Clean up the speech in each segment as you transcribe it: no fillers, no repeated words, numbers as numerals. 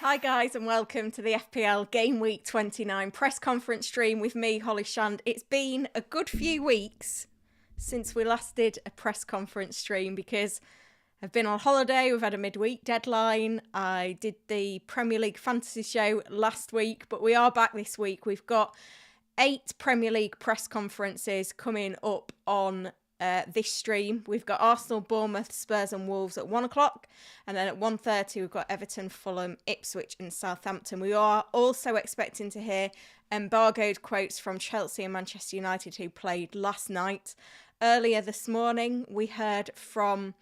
Hi guys and welcome to the FPL Gameweek 29 press conference stream with me, Holly Shand. It's been a good few weeks since we last did a press conference stream because I've been on holiday, we've had a midweek deadline. I did the Premier League fantasy show last week, but we are back this week. We've got 8 Premier League press conferences coming up on this stream. We've got Arsenal, Bournemouth, Spurs and Wolves at 1 o'clock. And then at 1:30 we've got Everton, Fulham, Ipswich and Southampton. We are also expecting to hear embargoed quotes from Chelsea and Manchester United who played last night. Earlier this morning we heard from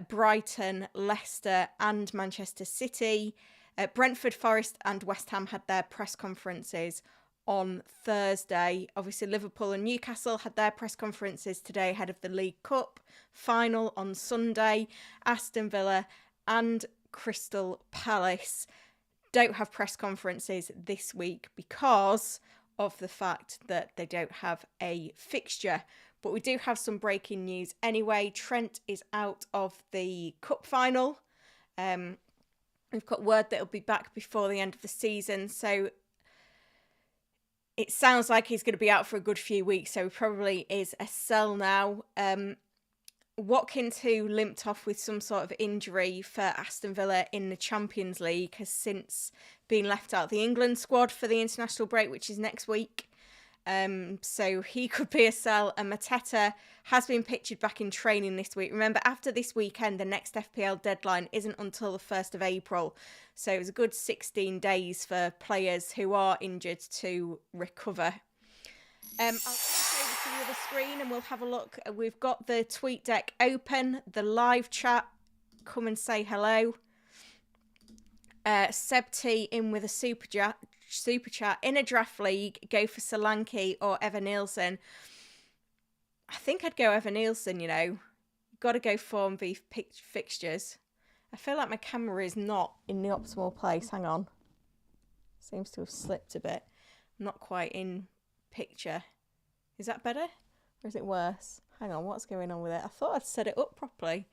Brighton, Leicester and Manchester City. Brentford, Forest and West Ham had their press conferences on Thursday. Obviously Liverpool and Newcastle had their press conferences today ahead of the League Cup final on Sunday. Aston Villa and Crystal Palace don't have press conferences this week because of the fact that they don't have a fixture. But we do have some breaking news anyway. Trent is out of the cup final. We've got word that he'll be back before the end of the season, so it sounds like he's going to be out for a good few weeks, so he probably is a sell now. Watkins, who limped off with some sort of injury for Aston Villa in the Champions League, has since been left out of the England squad for the international break, which is next week. So he could be a sell. And Mateta has been pictured back in training this week. Remember, after this weekend, the next FPL deadline isn't until the 1st of April. So it was a good 16 days for players who are injured to recover. I'll take over to the other screen and we'll have a look. We've got the tweet deck open, the live chat. Come and say hello. Seb T in with a super chat. In a draft league, go for Solanke or Evan Nielsen. I think I'd go Evan Nielsen, you know. Got to go form v fixtures. I feel like my camera is not in the optimal place. Hang on. Seems to have slipped a bit. Not quite in picture. Is that better? Or is it worse? Hang on, what's going on with it? I thought I'd set it up properly.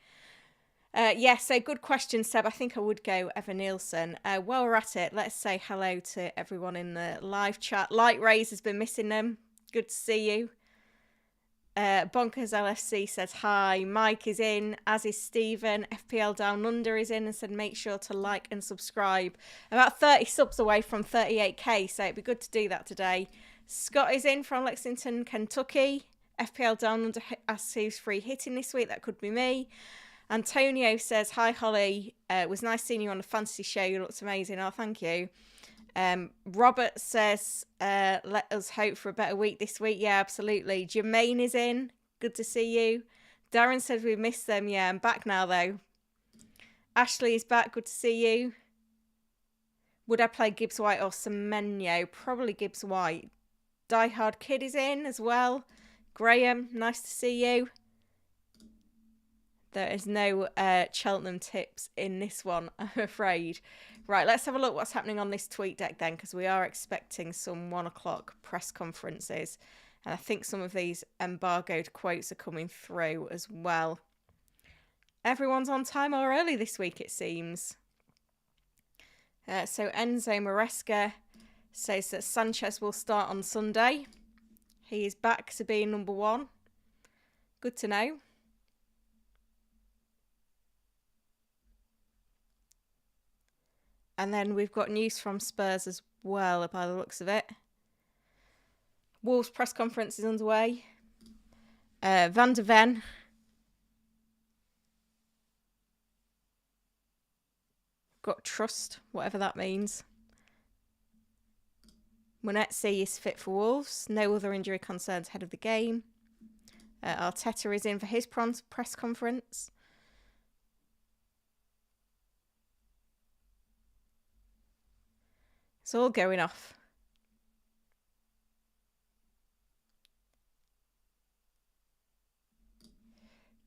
So good question, Seb. I think I would go Evan Nielsen. While we're at it, let's say hello to everyone in the live chat. Light Rays has been missing them. Good to see you. Bonkers LFC says hi. Mike is in, as is Stephen. FPL Down Under is in and said make sure to like and subscribe. About 30 subs away from 38k, so it'd be good to do that today. Scott is in from Lexington, Kentucky. FPL Down Under asks who's free hitting this week. That could be me. Antonio says, hi Holly, it was nice seeing you on the fantasy show, you looked amazing. Oh, thank you. Robert says, let us hope for a better week this week. Yeah, absolutely. Jermaine is in, good to see you. Darren says we missed them. Yeah, I'm back now though. Ashley is back, good to see you. Would I play Gibbs White or Semenyo? Probably Gibbs White. Die Hard Kid is in as well. Graham, nice to see you. There is no Cheltenham tips in this one, I'm afraid. Right, let's have a look what's happening on this tweet deck then, because we are expecting some 1 o'clock press conferences. And I think some of these embargoed quotes are coming through as well. Everyone's on time or early this week, it seems. So Enzo Maresca says that Sanchez will start on Sunday. He is back to being number 1. Good to know. And then we've got news from Spurs as well, by the looks of it. Wolves press conference is underway. Van de Ven. Got trust, whatever that means. Munetsi is fit for Wolves. No other injury concerns ahead of the game. Arteta is in for his press conference. It's all going off.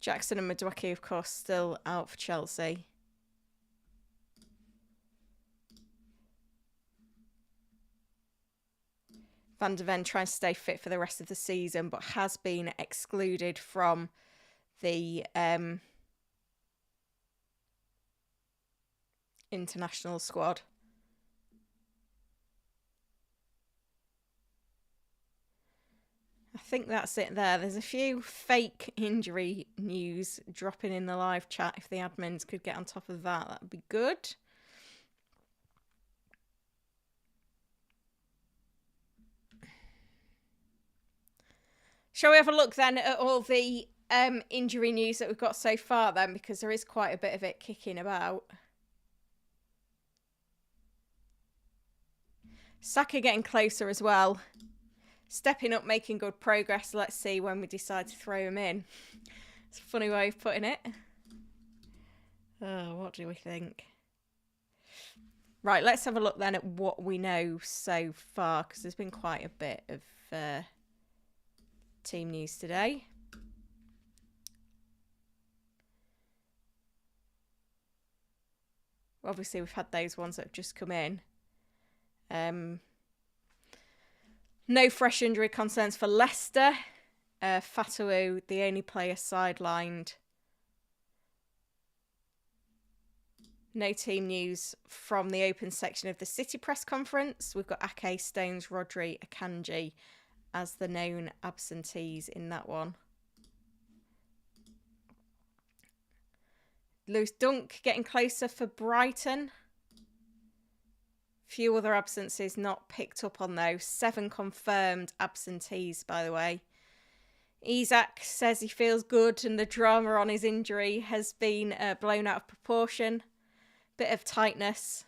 Jackson and Madueke, of course, still out for Chelsea. Van de Ven trying to stay fit for the rest of the season, but has been excluded from the international squad. think that's it there. There's a few fake injury news dropping in the live chat. If the admins could get on top of that, that would be good. Shall we have a look then at all the injury news that we've got so far then, because there is quite a bit of it kicking about. Saka getting closer as well. Stepping up, making good progress. Let's see when we decide to throw him in. It's a funny way of putting it. Oh, what do we think? Right, let's have a look then at what we know so far, because there's been quite a bit of team news today. Obviously, we've had those ones that have just come in. No fresh injury concerns for Leicester. Fatawu, the only player sidelined. No team news from the open section of the City press conference. We've got Ake, Stones, Rodri, Akanji as the known absentees in that one. Lewis Dunk getting closer for Brighton. Few other absences not picked up on though. 7 confirmed absentees, by the way. Isak says he feels good and the drama on his injury has been blown out of proportion. Bit of tightness.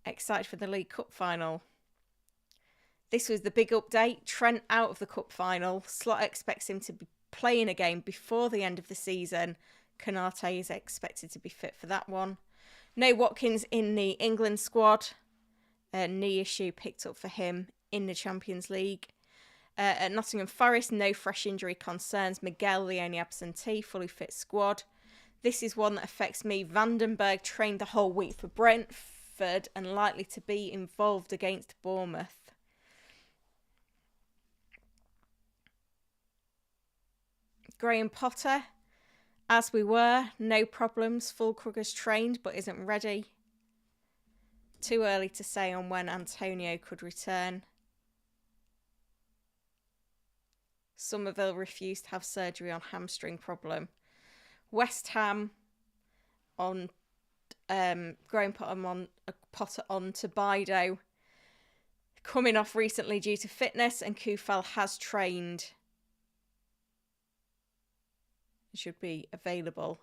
Excited for the League Cup final. This was the big update. Trent out of the Cup final. Slot expects him to be playing a game before the end of the season. Konate is expected to be fit for that one. No Watkins in the England squad. Knee issue picked up for him in the Champions League. At Nottingham Forest, no fresh injury concerns. Miguel, the only absentee, fully fit squad. This is one that affects me. Vandenberg trained the whole week for Brentford and likely to be involved against Bournemouth. Graham Potter, as we were, no problems. Fulkrugger's trained but isn't ready. Too early to say on when Antonio could return. Somerville refused to have surgery on hamstring problem. West Ham on Graham Potter on to Bido. Coming off recently due to fitness, and Kufal has trained. It should be available.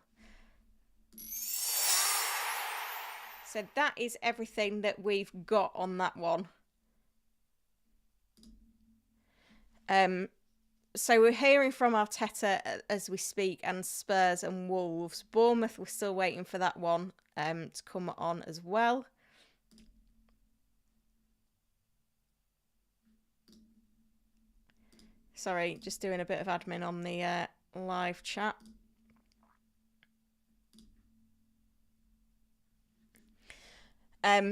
So that is everything that we've got on that one. So we're hearing from Arteta as we speak, and Spurs and Wolves. Bournemouth, we're still waiting for that one to come on as well. Sorry, just doing a bit of admin on the live chat.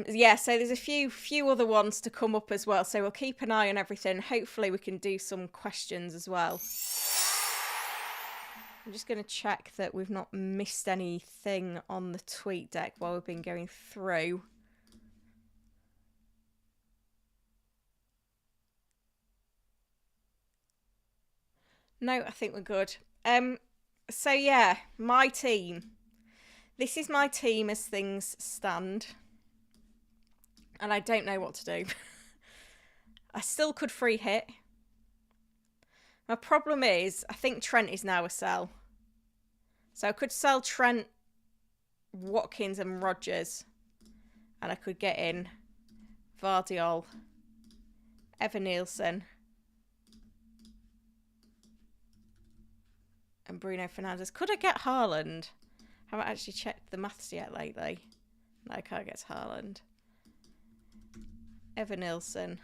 Yeah, so there's a few other ones to come up as well. So we'll keep an eye on everything. Hopefully we can do some questions as well. I'm just going to check that we've not missed anything on the tweet deck while we've been going through. No, I think we're good. So yeah, my team. This is my team as things stand. And I don't know what to do. I still could free hit. My problem is, I think Trent is now a sell. So I could sell Trent, Watkins and Rodgers. And I could get in Vardiol, Evan Nielsen and Bruno Fernandes. Could I get Haaland? I haven't actually checked the maths yet lately. No, I can't get Haaland. Evan Nielsen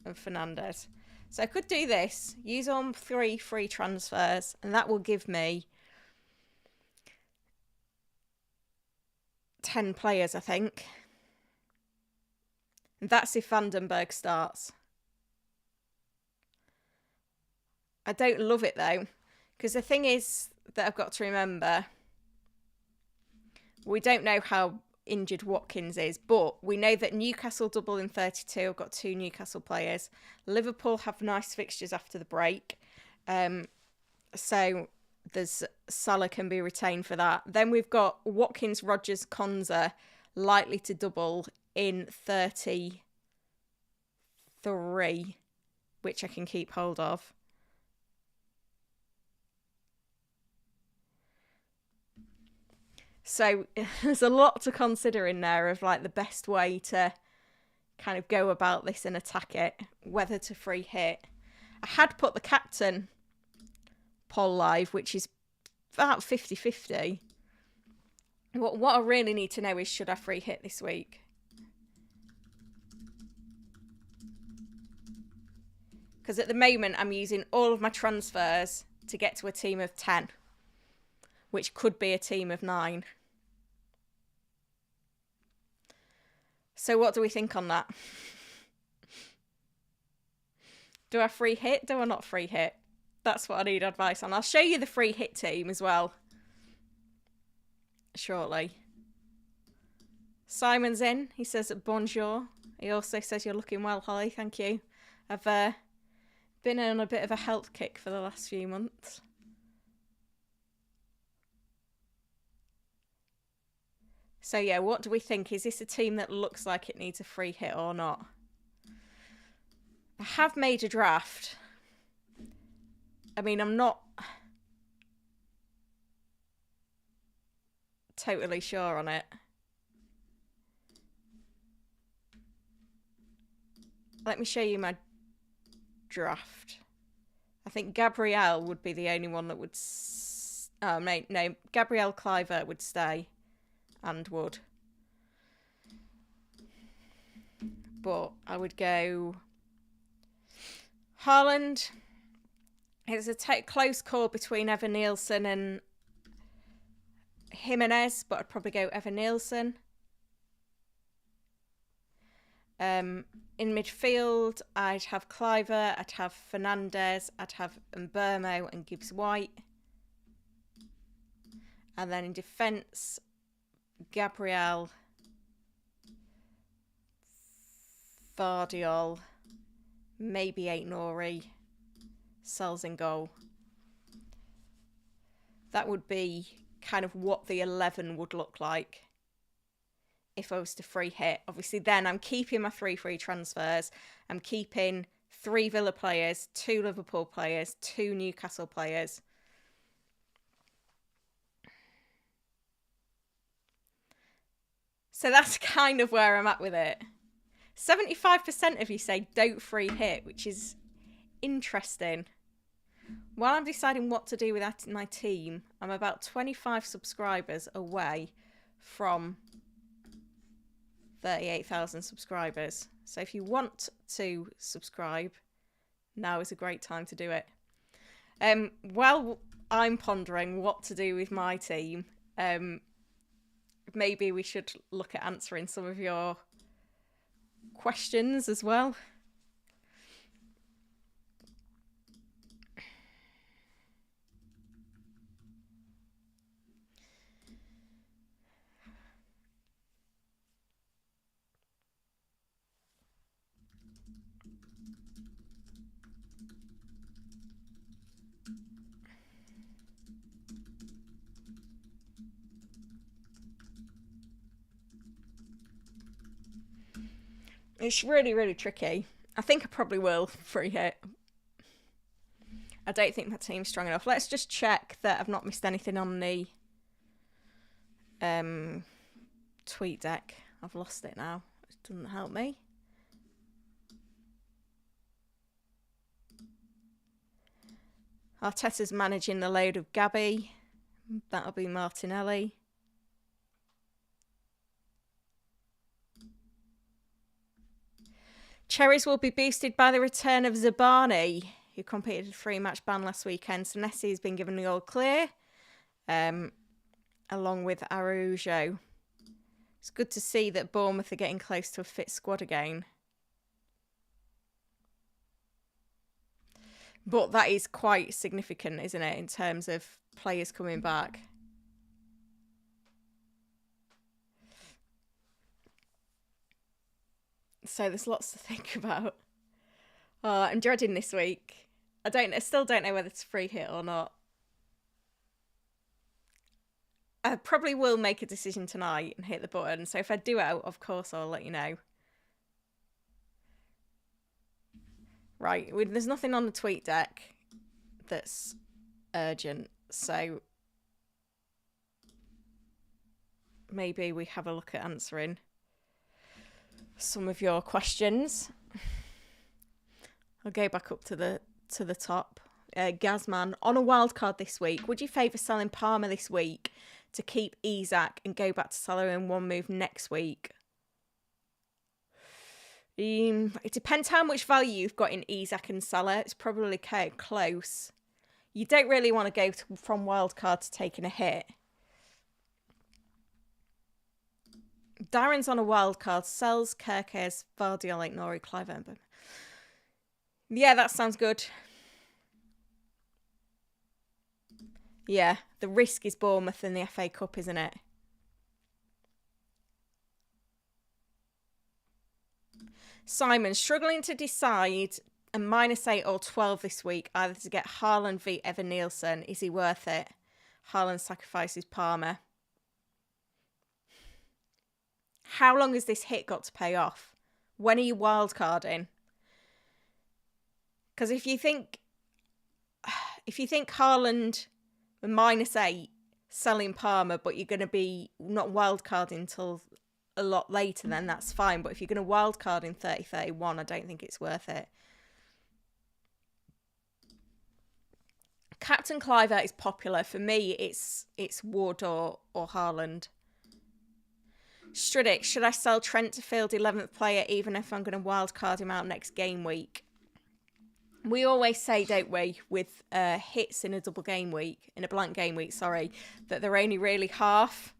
and Fernandes. So I could do this, use on 3 free transfers, and that will give me 10 players, I think. And that's if Vandenberg starts. I don't love it though, because the thing is that I've got to remember, we don't know how injured Watkins is, but we know that Newcastle double in 32. I've got 2 Newcastle players. Liverpool have nice fixtures after the break. So there's Salah can be retained for that. Then we've got Watkins, Rodgers, Konza likely to double in 33, which I can keep hold of. So there's a lot to consider in there of like the best way to kind of go about this and attack it, whether to free hit. I had put the captain poll live, which is about 50-50. What I really need to know is, should I free hit this week? Because at the moment I'm using all of my transfers to get to a team of 10, which could be a team of 9. So what do we think on that? Do I free hit? Do I not free hit? That's what I need advice on. I'll show you the free hit team as well shortly. Simon's in. He says bonjour. He also says you're looking well, Holly. Thank you. I've been on a bit of a health kick for the last few months. So yeah, what do we think? Is this a team that looks like it needs a free hit or not? I have made a draft. I mean, I'm not totally sure on it. Let me show you my draft. I think Gabrielle would be the only one that would... Oh, no. Gabrielle Cliver would stay and would. But I would go... Haaland. It's a close call between Evan Nielsen and Jimenez, but I'd probably go Evan Nielsen. In midfield, I'd have Cliver, I'd have Fernandez, I'd have Mbermo and Gibbs-White. And then in defence, Gabriel, Vardiol, maybe Aït-Nouri, Sells in goal. That would be kind of what the 11 would look like if I was to free hit. Obviously, then I'm keeping my 3 free transfers. I'm keeping 3 Villa players, 2 Liverpool players, 2 Newcastle players. So that's kind of where I'm at with it. 75% of you say don't free hit, which is interesting. While I'm deciding what to do with my team, I'm about 25 subscribers away from 38,000 subscribers. So if you want to subscribe, now is a great time to do it. While I'm pondering what to do with my team, maybe we should look at answering some of your questions as well. It's really, really tricky. I think I probably will free hit. I don't think my team's strong enough. Let's just check that I've not missed anything on the tweet deck. I've lost it now. It doesn't help me. Arteta's managing the load of Gabby. That'll be Martinelli. Cherries will be boosted by the return of Zabani, who completed a 3-match ban last weekend. So Nessie has been given the all clear, along with Araujo. It's good to see that Bournemouth are getting close to a fit squad again. But that is quite significant, isn't it, in terms of players coming back. So there's lots to think about. I'm dreading this week. I still don't know whether it's free hit or not. I probably will make a decision tonight and hit the button. So if I do it, of course I'll let you know. Right, there's nothing on the tweet deck that's urgent, so maybe we have a look at answering some of your questions. I'll go back up to the top. Gazman, on a wildcard this week, would you favour selling Palmer this week to keep Isak and go back to Salah in one move next week? It depends how much value you've got in Isak and Salah. It's probably close. You don't really want to go from wildcard to taking a hit. Darren's on a wildcard. Sells Kirkes, Vardiol, Nori, Clive Ember. Yeah, that sounds good. Yeah, the risk is Bournemouth in the FA Cup, isn't it? Simon, struggling to decide a -8 or 12 this week, either to get Haaland v Evan Nielsen. Is he worth it? Haaland sacrifices Palmer. How long has this hit got to pay off? When are you wildcarding? Because if you think Haaland -8 selling Palmer, but you're going to be not wildcarding until a lot later, then that's fine. But if you're going to wildcard in 30-31, I don't think it's worth it. Captain Cliver is popular. For me, it's Wood or Haaland. Strudic, should I sell Trent to field 11th player even if I'm going to wildcard him out next game week? We always say, don't we, with hits in a double game week, in a blank game week, sorry, that they're only really half.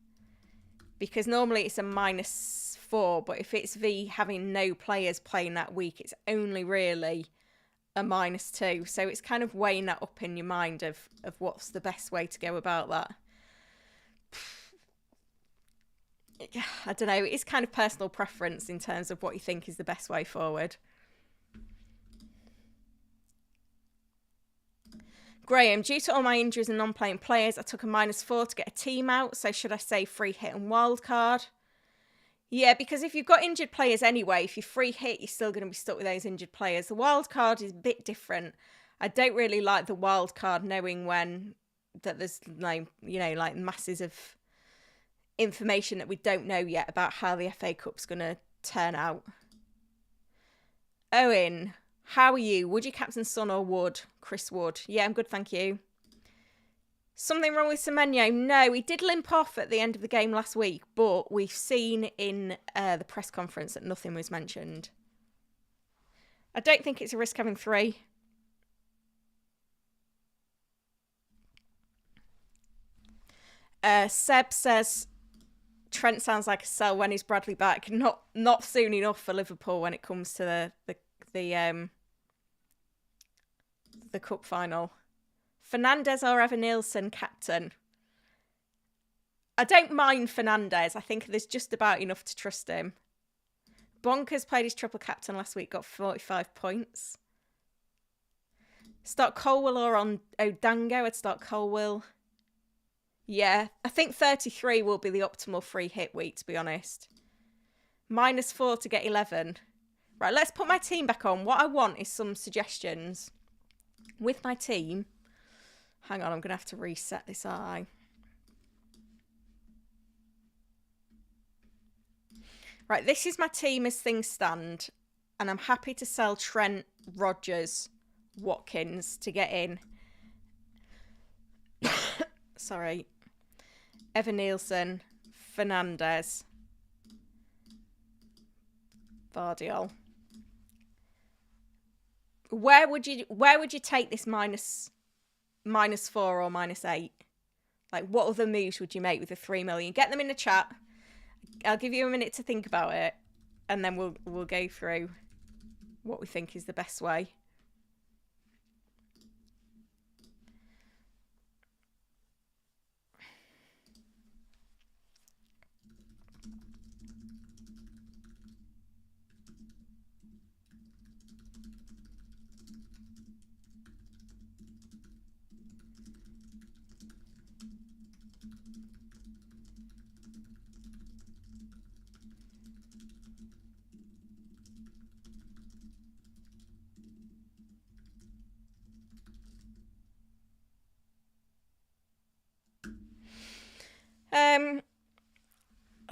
Because normally it's a -4, but if it's V having no players playing that week, it's only really a -2. So it's kind of weighing that up in your mind of what's the best way to go about that. I don't know, it's kind of personal preference in terms of what you think is the best way forward. Graham, due to all my injuries and non-playing players, I took a -4 to get a team out. So should I say free hit and wildcard? Yeah, because if you've got injured players anyway, if you free hit, you're still going to be stuck with those injured players. The wildcard is a bit different. I don't really like the wildcard knowing that there's like masses of information that we don't know yet about how the FA Cup's going to turn out. Owen, how are you? Would you captain Son or Wood? Chris Wood. Yeah, I'm good, thank you. Something wrong with Semenyo? No, he did limp off at the end of the game last week, but we've seen in the press conference that nothing was mentioned. I don't think it's a risk having 3. Seb says Trent sounds like a sell. When is Bradley back? Not soon enough for Liverpool when it comes to the cup final. Fernandes or Evan Nielsen captain? I don't mind Fernandes. I think there's just about enough to trust him. Bonkers played his triple captain last week, got 45 points. Start Colwell or on Odango? I'd start Colwell. Yeah, I think 33 will be the optimal free hit week, to be honest. -4 to get 11. Right, let's put my team back on. What I want is some suggestions with my team. Hang on, I'm going to have to reset this, aren't I? Right, this is my team as things stand. And I'm happy to sell Trent, Rodgers, Watkins to get in. Sorry. Evan Nielsen, Fernandes, Vardiol. Where would you take this -4 or -8? Like, what other moves would you make with the 3 million? Get them in the chat. I'll give you a minute to think about it, and then we'll go through what we think is the best way.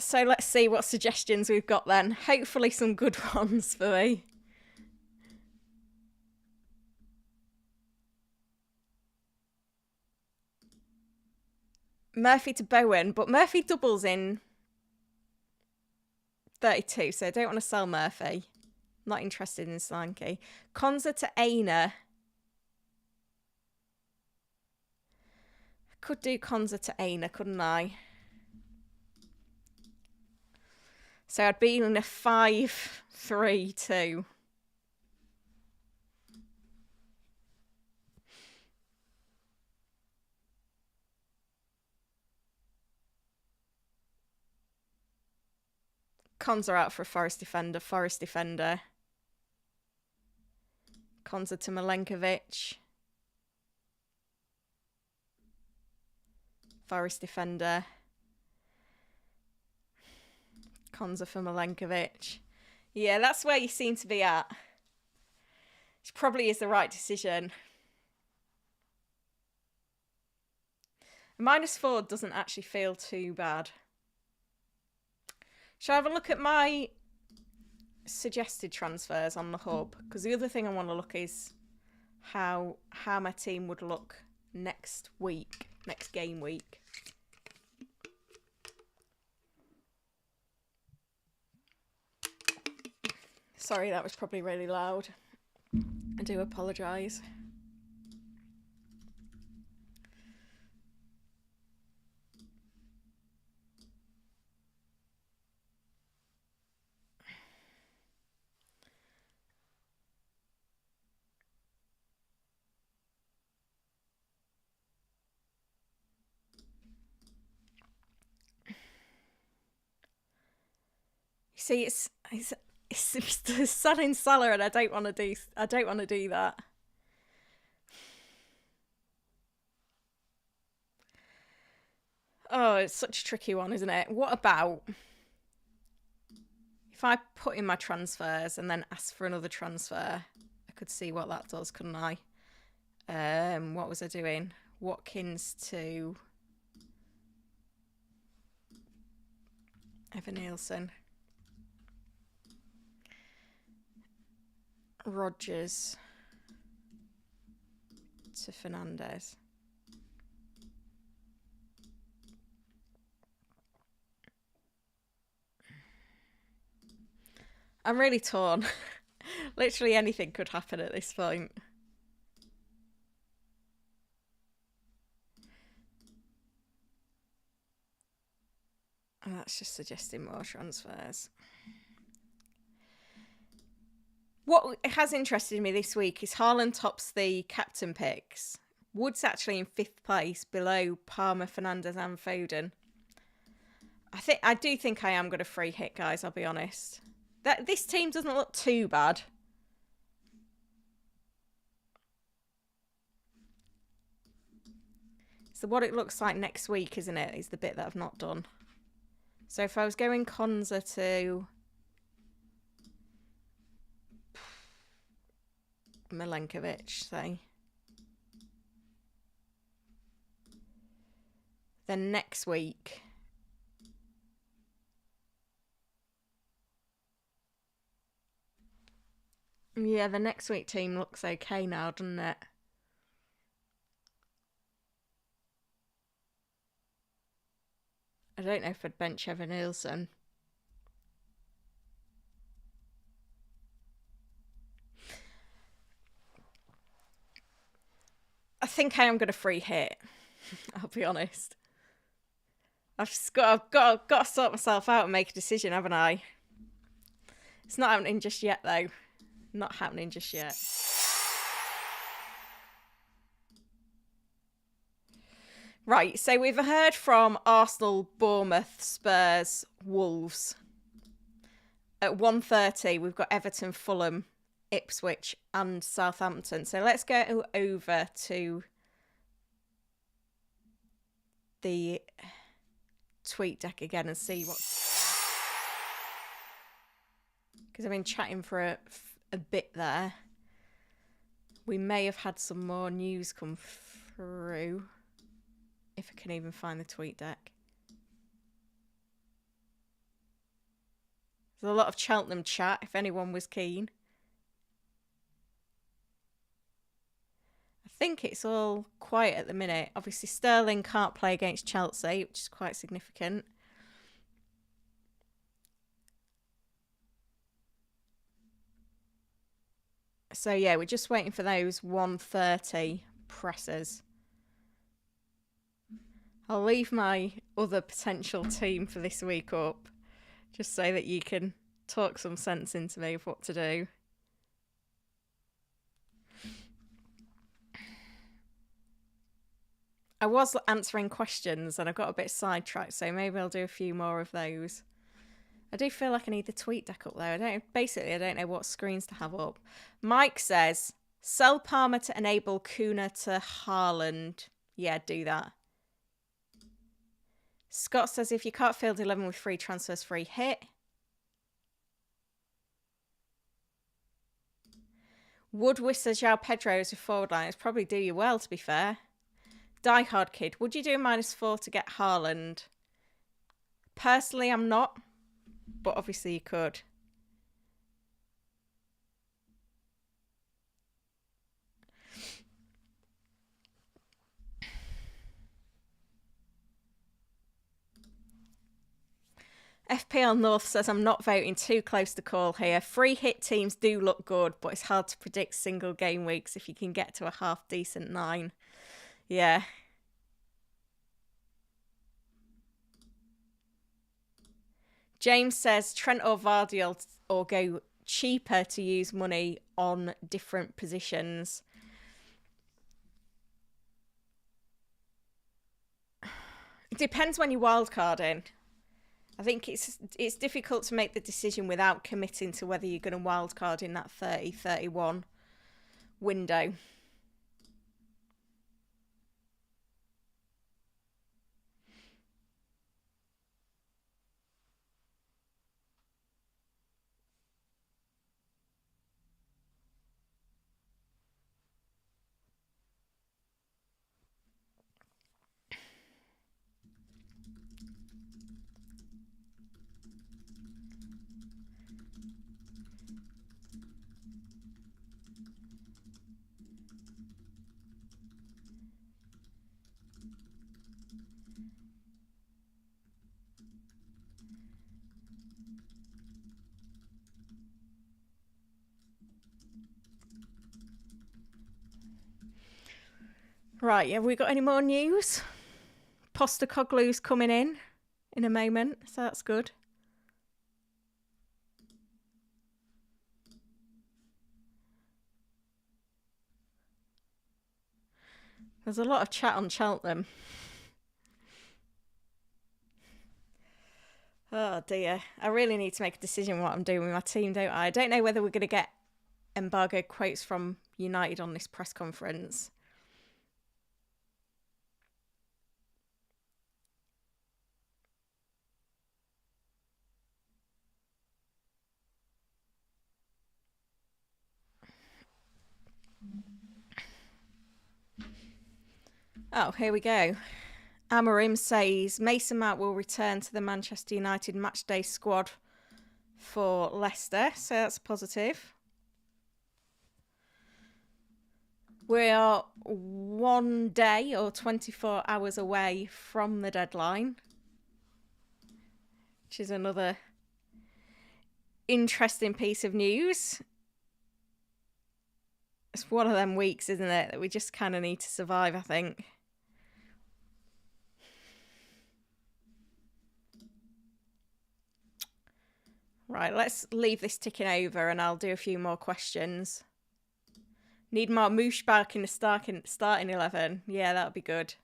So let's see what suggestions we've got then. Hopefully some good ones for me. Murphy to Bowen, but Murphy doubles in 32, so I don't want to sell Murphy. Not interested in Slanky. Konza to Aina. Could do Konza to Aina, couldn't I? So I'd be in a 5-3-2. Konza out for a Forest defender. Konza to Milenkovic. Forest defender. Konza for Milenkovic. Yeah, that's where you seem to be at. Which probably is the right decision. -4 doesn't actually feel too bad. Shall I have a look at my suggested transfers on the hub? Because the other thing I want to look is how my team would look next week, next game week. Sorry, that was probably really loud. I do apologise. See, it's selling Salah, and I don't want to do that. Oh, it's such a tricky one, isn't it? What about if I put in my transfers and then ask for another transfer? I could see what that does, couldn't I? What was I doing? Watkins to Evan Nielsen. Rodgers to Fernandez. I'm really torn. Literally anything could happen at this point. And that's just suggesting more transfers. What has interested me this week is Haaland tops the captain picks. Wood's actually in 5th place below Palmer, Fernandez and Foden. I do think I am going to free hit, guys, I'll be honest. This team doesn't look too bad. So what it looks like next week, isn't it, is the bit that I've not done. So if I was going Konza to Milenkovic, say. Then next week. Yeah, the next week team looks okay now, doesn't it? I don't know if I'd bench Evan Nielsen. I think I am going to free hit. I'll be honest. I've got to sort myself out and make a decision, haven't I? It's not happening just yet, though. Not happening just yet. Right, so we've heard from Arsenal, Bournemouth, Spurs, Wolves. At 1:30, we've got Everton, Fulham, Ipswich and Southampton. So let's go over to the tweet deck again and see what... Because I've been chatting for a bit there. We may have had some more news come through. If I can even find the tweet deck. There's a lot of Cheltenham chat, if anyone was keen. I think it's all quiet at the minute. Obviously, Sterling can't play against Chelsea, which is quite significant. So, yeah, we're just waiting for those 1:30 pressers. I'll leave my other potential team for this week up, just so that you can talk some sense into me of what to do. I was answering questions and I got a bit sidetracked, so maybe I'll do a few more of those. I do feel like I need the tweet deck up there. I don't know what screens to have up. Mike says, sell Palmer to enable Kuna to Haaland. Yeah, do that. Scott says, if you can't field 11 with free transfers, free hit. Woodwiss says, João Pedro as your forward line. It's probably do you well, to be fair. Diehard Kid, would you do -4 to get Haaland? Personally, I'm not. But obviously you could. FPL North says, I'm not voting, too close to call here. Free hit teams do look good, but it's hard to predict single game weeks if you can get to a half decent 9. Yeah. James says, Trent or Vardy or go cheaper to use money on different positions. It depends when you wildcard in. I think it's difficult to make the decision without committing to whether you're going to wildcard in that 30-31 window. Right, have we got any more news? Postacoglu's coming in a moment, so that's good. There's a lot of chat on Cheltenham. Oh dear. I really need to make a decision what I'm doing with my team, don't I? I don't know whether we're going to get embargo quotes from United on this press conference. Oh, here we go. Amorim says Mason Mount will return to the Manchester United matchday squad for Leicester, so that's positive. We are 1 day or 24 hours away from the deadline, which is another interesting piece of news. It's one of them weeks, isn't it, that we just kind of need to survive, I think. Right, let's leave this ticking over and I'll do a few more questions. Need Mark Moosh back in the starting 11. Yeah, that would be good.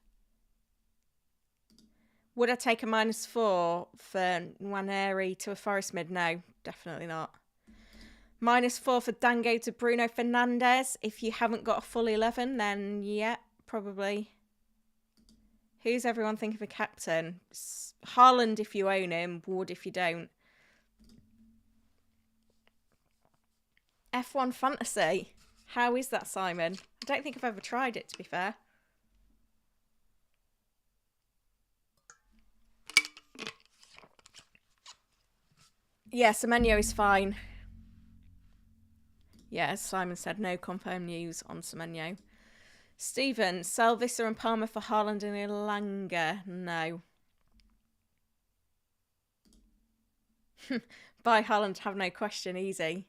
Would I take a -4 for Nwaneri to a Forest mid? No, definitely not. -4 for Dango to Bruno Fernandes. If you haven't got a full 11, then yeah, probably. Who's everyone thinking of a captain? Haaland if you own him, Wood if you don't. F1 Fantasy. How is that, Simon? I don't think I've ever tried it, to be fair. Yeah, Semenyo is fine. Yeah, as Simon said, no confirmed news on Semenyo. Stephen, sell Visser and Palmer for Haaland and Ilanga. No. Buy Haaland, have no question, easy.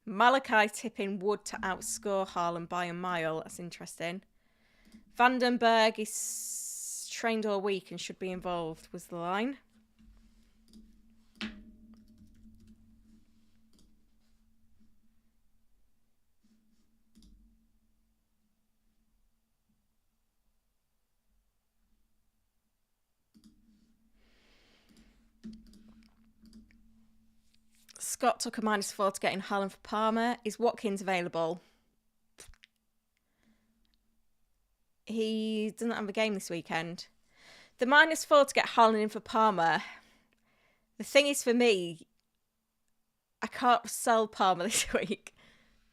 Malachi tipping Wood to outscore Haaland by a mile. That's interesting. Vandenberg is trained all week and should be involved, was the line. Scott took a -4 to get in Haaland for Palmer. Is Watkins available? He doesn't have a game this weekend. The -4 to get Haaland in for Palmer. The thing is, for me, I can't sell Palmer this week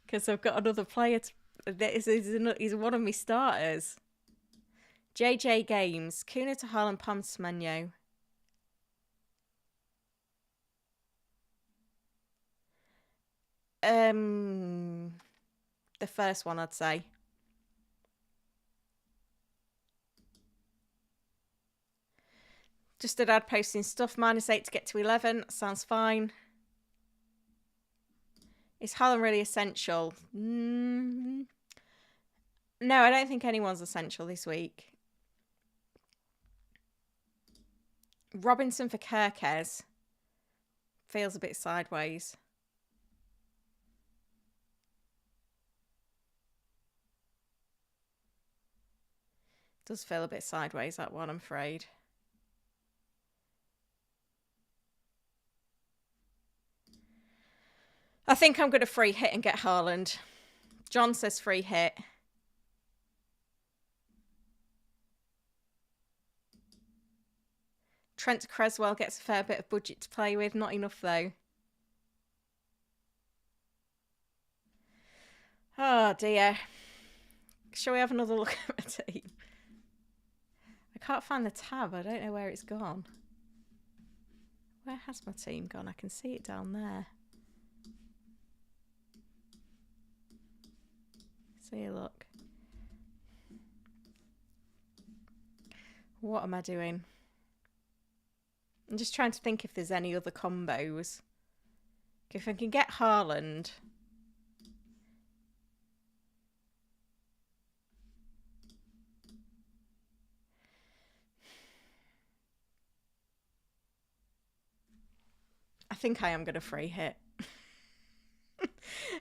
because I've got another player. He's one of my starters. JJ Games. Kuna to Haaland, Palmer to Semenyo. The first one, I'd say. Just a dad posting stuff. -8 to get to 11. Sounds fine. Is Haaland really essential? No, I don't think anyone's essential this week. Robinson for Kirkes. Feels a bit sideways. Does feel a bit sideways, that one, I'm afraid. I think I'm going to free hit and get Haaland. John says free hit. Trent Creswell gets a fair bit of budget to play with. Not enough, though. Oh, dear. Shall we have another look at my team? I can't find the tab. I don't know where it's gone. Where has my team gone? I can see it down there. See a look. What am I doing? I'm just trying to think if there's any other combos. If I can get Haaland. I think I am going to free hit.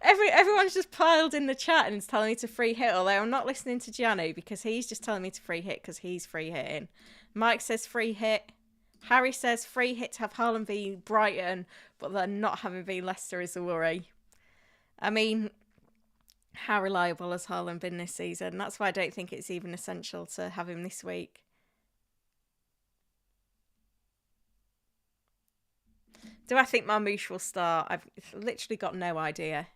Everyone's just piled in the chat and is telling me to free hit, although I'm not listening to Gianni because he's just telling me to free hit because he's free hitting. Mike says free hit. Harry says free hit to have Haaland v Brighton, but they're not having v Leicester is a worry. I mean, how reliable has Haaland been this season? That's why I don't think it's even essential to have him this week. Do I think Marmoush will start? I've literally got no idea.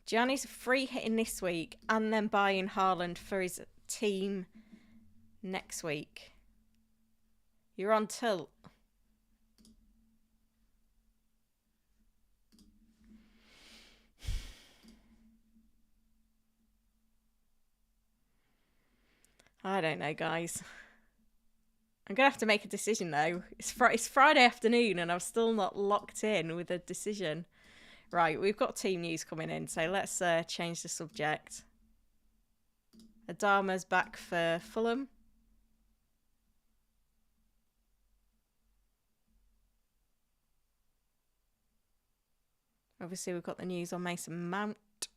Gianni's free hitting this week and then buying Haaland for his team next week. You're on tilt. I don't know, guys. I'm going to have to make a decision, though. It's Friday afternoon and I'm still not locked in with a decision. Right, we've got team news coming in, so let's change the subject. Adama's back for Fulham. Obviously, we've got the news on Mason Mount.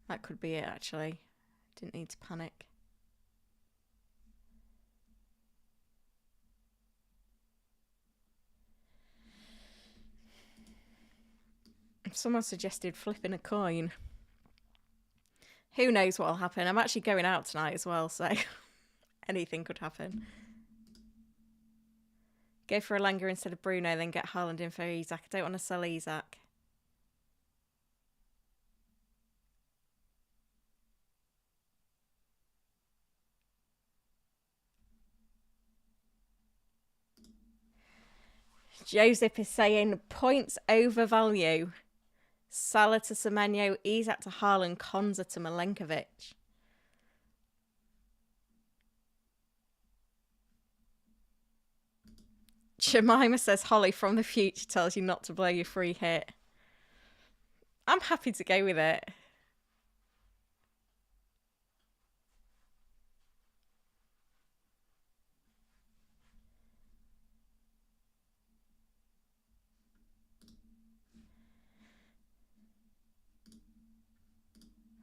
That could be it, actually. Didn't need to panic. Someone suggested flipping a coin. Who knows what'll happen? I'm actually going out tonight as well, so anything could happen. Go for Elanga instead of Bruno, then get Haaland in for Isak. I don't want to sell Isak. Joseph is saying points over value. Salah to Semenyo, Isak to Haaland, Konza to Milenkovic. Jemima says Holly from the future tells you not to blow your free hit. I'm happy to go with it.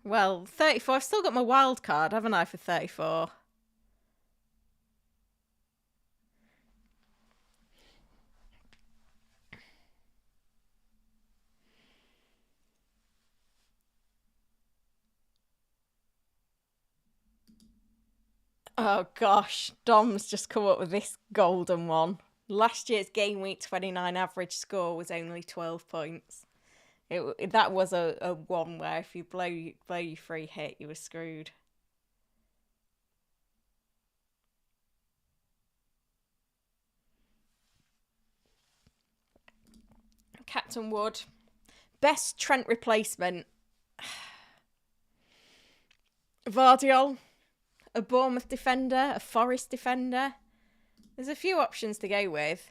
Well, 34. I've still got my wild card, haven't I, for 34? Oh gosh, Dom's just come up with this golden one. Last year's game week 29 average score was only 12 points. That was a one where if you blow your free hit, you were screwed. Captain Wood. Best Trent replacement. Vardiol. A Bournemouth defender. A Forest defender. There's a few options to go with.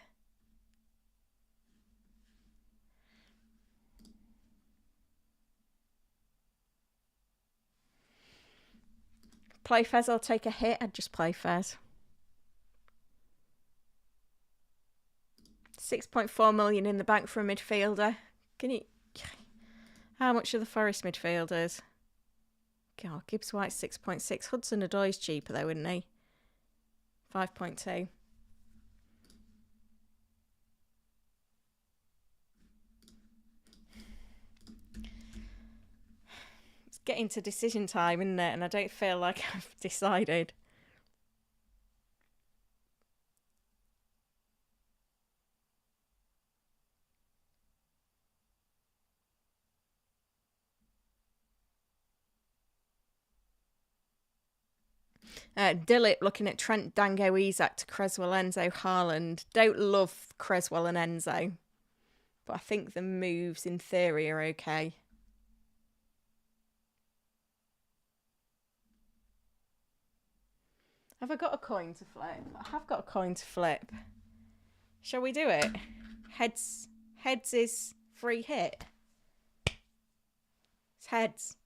Play Fez or take a hit? I'd just play Fez. 6.4 million in the bank for a midfielder. Can you... How much are the Forest midfielders? God, Gibbs White 6.6. Hudson Odoi's cheaper though, isn't he? 5.2. It's getting to decision time, isn't it? And I don't feel like I've decided. Dillip looking at Trent, Dango, Isak to Creswell, Enzo, Haaland. Don't love Creswell and Enzo, but I think the moves in theory are okay. Have I got a coin to flip? I have got a coin to flip. Shall we do it? Heads is free hit. It's heads.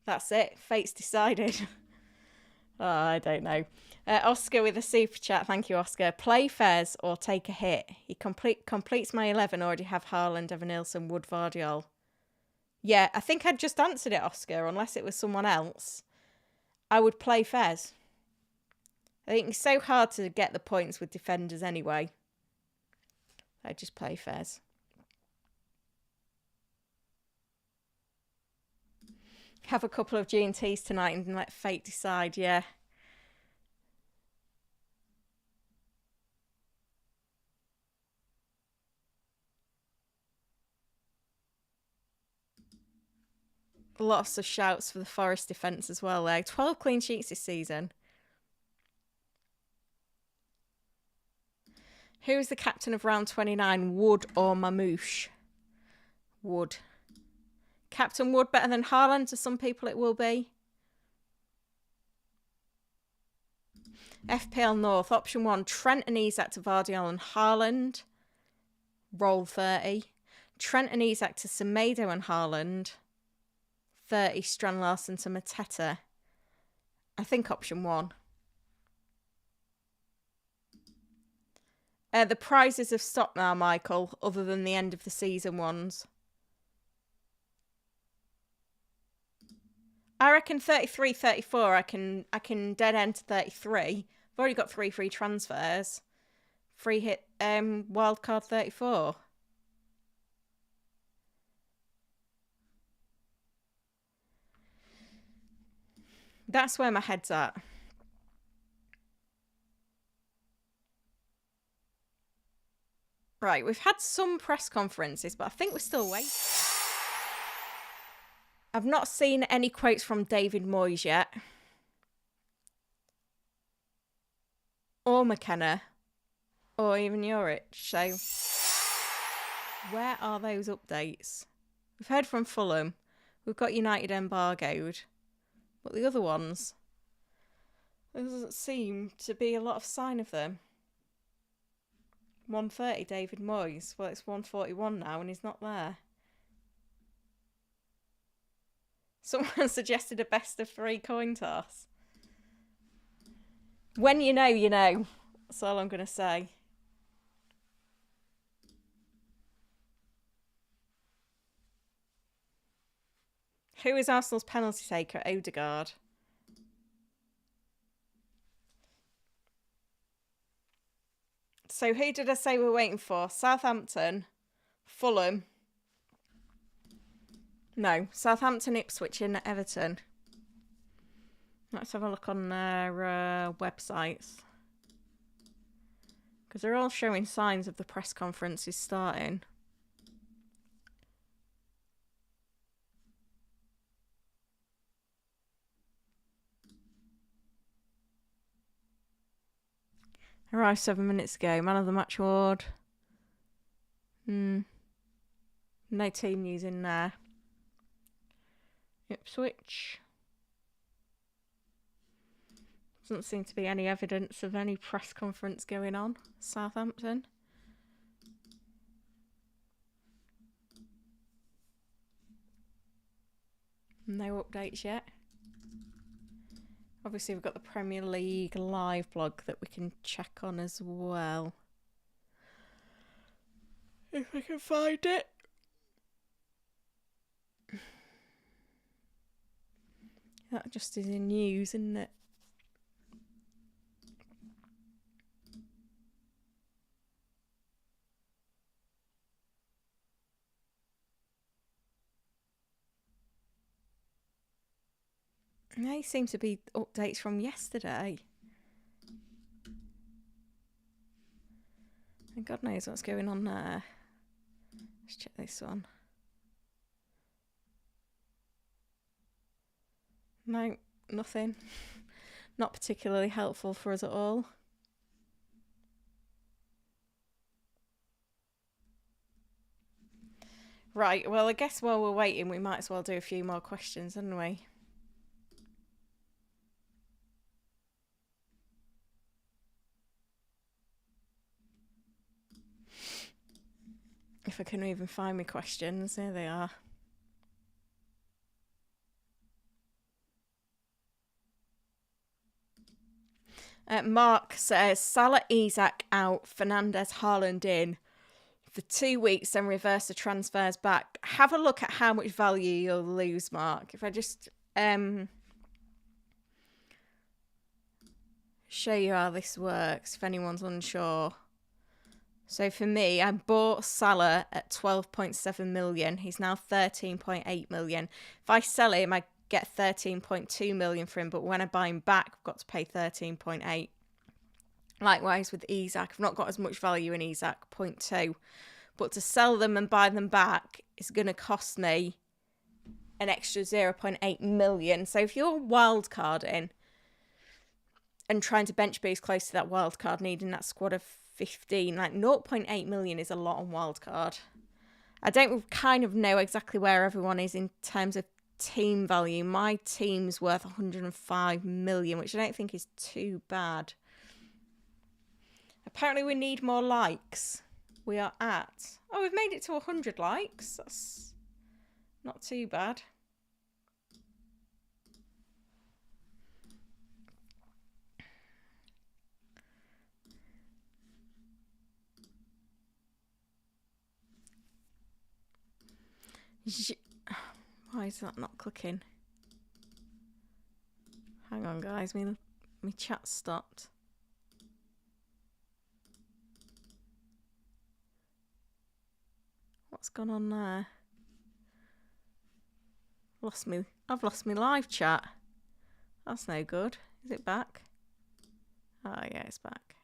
That's it. Fate's decided. Oh, I don't know. Oscar with a super chat. Thank you, Oscar. Play Fez or take a hit. He completes my 11. Already have Haaland, Evanilson, Wood, Vardiol. Yeah, I think I'd just answered it, Oscar, unless it was someone else. I would play Fez. I think it's so hard to get the points with defenders anyway. I'd just play Fez. Have a couple of G&Ts tonight and let fate decide, yeah. Lots of shouts for the Forest defence as well there. 12 clean sheets this season. Who is the captain of round 29, Wood or Mamouche? Wood. Captain Wood better than Haaland? To some people it will be. FPL North. Option 1, Trent and Isak to Vardiol and Haaland. Roll 30. Trent and Isak to Semedo and Haaland. 30, Strand Larson to Mateta. I think option 1. The prizes have stopped now, Michael, other than the end of the season ones. I reckon 33, 34, I can dead end to 33. I've already got 3 free transfers. Free hit wildcard 34. That's where my head's at. Right, we've had some press conferences, but I think we're still waiting. I've not seen any quotes from David Moyes yet. Or McKenna. or even Norwich. So where are those updates? We've heard from Fulham. We've got United embargoed. But the other ones, there doesn't seem to be a lot of sign of them. 130 David Moyes. Well, it's 141 now and he's not there. Someone suggested a best of 3 coin toss. When you know, you know. That's all I'm going to say. Who is Arsenal's penalty taker? Odegaard. So who did I say we're waiting for? Southampton, Fulham. No, Southampton, Ipswich and Everton. Let's have a look on their websites. Because they're all showing signs of the press conferences starting. Arrived 7 minutes ago. Man of the match award. No team news in there. Ipswich. Doesn't seem to be any evidence of any press conference going on. Southampton. No updates yet. Obviously, we've got the Premier League live blog that we can check on as well. If I can find it. That just is in news, isn't it? They seem to be updates from yesterday. And God knows what's going on there. Let's check this one. No, nothing. Not particularly helpful for us at all. Right, well, I guess while we're waiting, we might as well do a few more questions, hadn't we? If I can even find my questions, here they are. Mark says, Salah, Isak out, Fernandes, Haaland in for 2 weeks, then reverse the transfers back. Have a look at how much value you'll lose, Mark. If I just show you how this works, if anyone's unsure. So for me, I bought Salah at 12.7 million. He's now 13.8 million. If I sell him, I get 13.2 million for him. But when I buy him back, I've got to pay 13.8. Likewise with Isak. I've not got as much value in Isak, 0.2. But to sell them and buy them back, it's going to cost me an extra 0.8 million. So if you're wildcarding and trying to bench boost close to that wildcard, needing that squad of 15, like 0.8 million is a lot on wildcard. I don't kind of know exactly where everyone is in terms of team value. My team's worth 105 million, which I don't think is too bad. Apparently we need more likes. We are at... Oh, we've made it to 100 likes. That's not too bad. Why is that not clicking? Hang on, guys. My chat stopped. What's gone on there? I've lost my live chat. That's no good. Is it back? Oh yeah, it's back.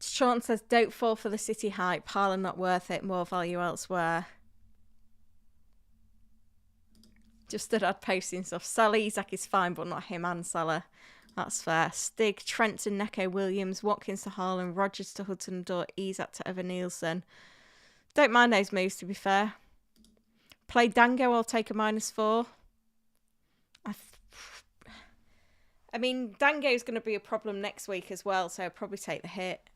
Sean says, don't fall for the City hype. Haaland not worth it. More value elsewhere. Just that I'd posting stuff. Salah, Isak is fine, but not him and Salah. That's fair. Stig, Trent to Neco Williams, Watkins to Haaland, Rodgers to Hudson-Odoi, Isak to Evan Nielsen. Don't mind those moves, to be fair. Play Dango, I'll take a -4. I mean, Dango's going to be a problem next week as well, so I'll probably take the hit.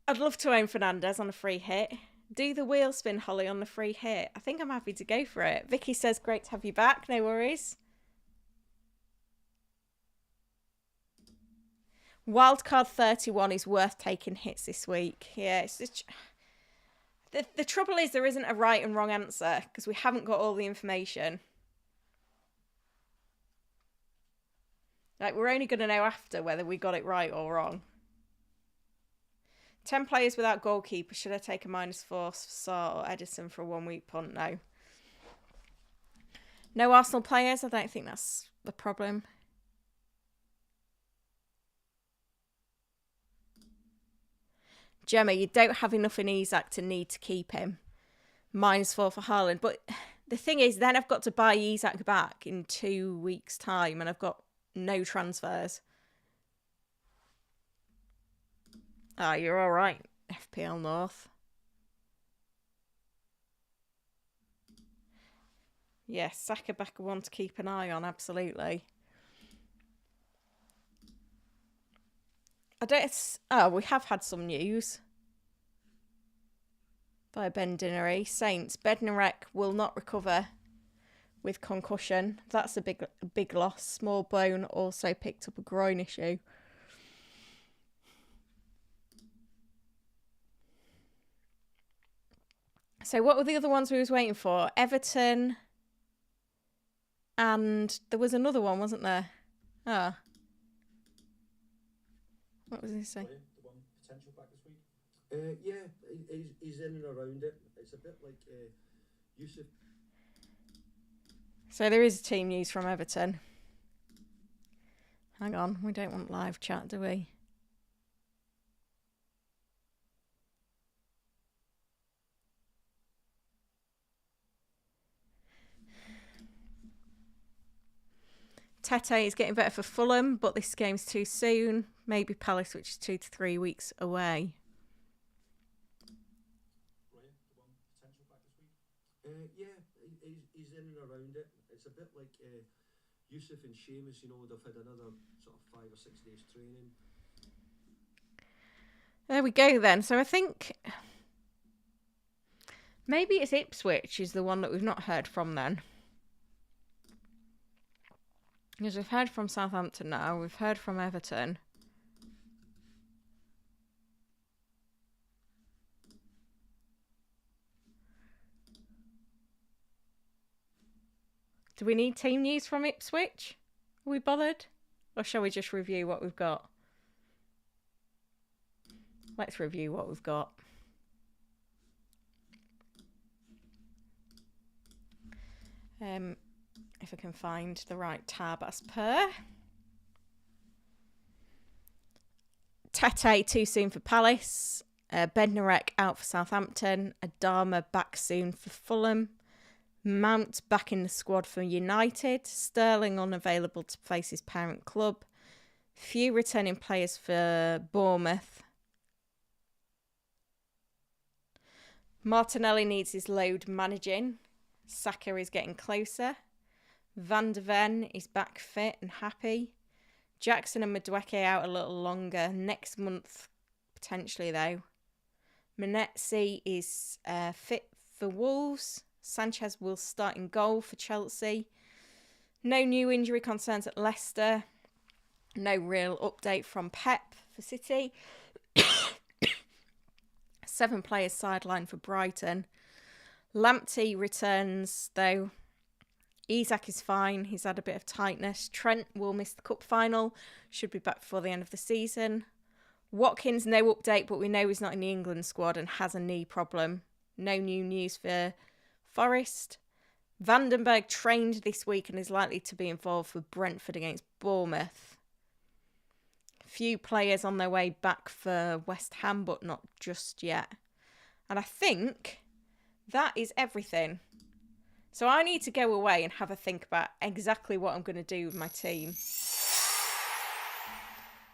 I'd love to own Fernandes on a free hit. Do the wheel spin, Holly, on the free hit. I think I'm happy to go for it. Vicky says, great to have you back. No worries. Wildcard 31 is worth taking hits this week. Yeah, it's just... The trouble is there isn't a right and wrong answer because we haven't got all the information. Like, we're only going to know after whether we got it right or wrong. 10 players without goalkeeper. Should I take a -4 for Sarr or Edison for a 1 week punt? No. No Arsenal players? I don't think that's the problem. Gemma, you don't have enough in Isak to need to keep him. -4 for Haaland. But the thing is, then I've got to buy Isak back in 2 weeks' time and I've got no transfers. Ah, you're all right, FPL North. Yes, Saka back one to keep an eye on, absolutely. We have had some news by Ben Dinnery. Saints, Bednarek will not recover with concussion. That's a big loss. Small bone also picked up a groin issue. So what were the other ones we was waiting for? Everton. And there was another one, wasn't there? Ah. What was he saying? The one potential back this week? Yeah, he's in and around it. It's a bit like Yusuf. So there is team news from Everton. Hang on, we don't want live chat, do we? Tete is getting better for Fulham, but this game's too soon. Maybe Palace, which is 2 to 3 weeks away. Ryan, the one potential back this week? Yeah, he's in and around it. It's a bit like Yusuf and Seamus, they've had another sort of 5 or 6 days training. There we go then. So I think maybe it's Ipswich is the one that we've not heard from then. Because we've heard from Southampton now. We've heard from Everton. Do we need team news from Ipswich? Are we bothered? Or shall we just review what we've got? Let's review what we've got. If I can find the right tab as per. Tete too soon for Palace. Bednarek out for Southampton. Adama back soon for Fulham. Mount back in the squad for United. Sterling unavailable to face his parent club. Few returning players for Bournemouth. Martinelli needs his load managing. Saka is getting closer. Van de Ven is back fit and happy. Jackson and Madueke out a little longer. Next month, potentially, though. Menetzi is fit for Wolves. Sanchez will start in goal for Chelsea. No new injury concerns at Leicester. No real update from Pep for City. 7 players sidelined for Brighton. Lamptey returns, though. Isak is fine. He's had a bit of tightness. Trent will miss the cup final. Should be back before the end of the season. Watkins, no update, but we know he's not in the England squad and has a knee problem. No new news for Forest. Vandenberg trained this week and is likely to be involved with Brentford against Bournemouth. Few players on their way back for West Ham, but not just yet. And I think that is everything. So I need to go away and have a think about exactly what I'm going to do with my team.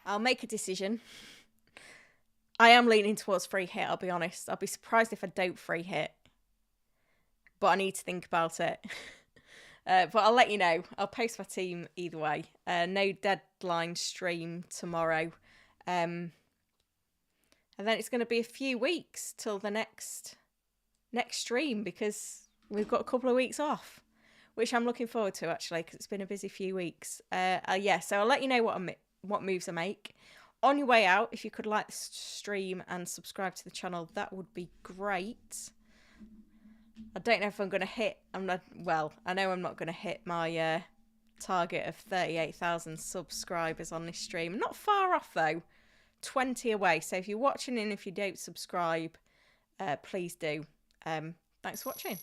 I'll make a decision. I am leaning towards free hit, I'll be honest. I'll be surprised if I don't free hit. But I need to think about it. But I'll let you know. I'll post my team either way. No deadline stream tomorrow. And then it's going to be a few weeks till the next stream, because we've got a couple of weeks off, which I'm looking forward to, actually, because it's been a busy few weeks. Yeah, so I'll let you know what moves I make. On your way out, if you could like the stream and subscribe to the channel, that would be great. I don't know if I'm going to hit... I know I'm not going to hit my target of 38,000 subscribers on this stream. I'm not far off, though. 20 away. So if you're watching and if you don't subscribe, please do. Thanks for watching.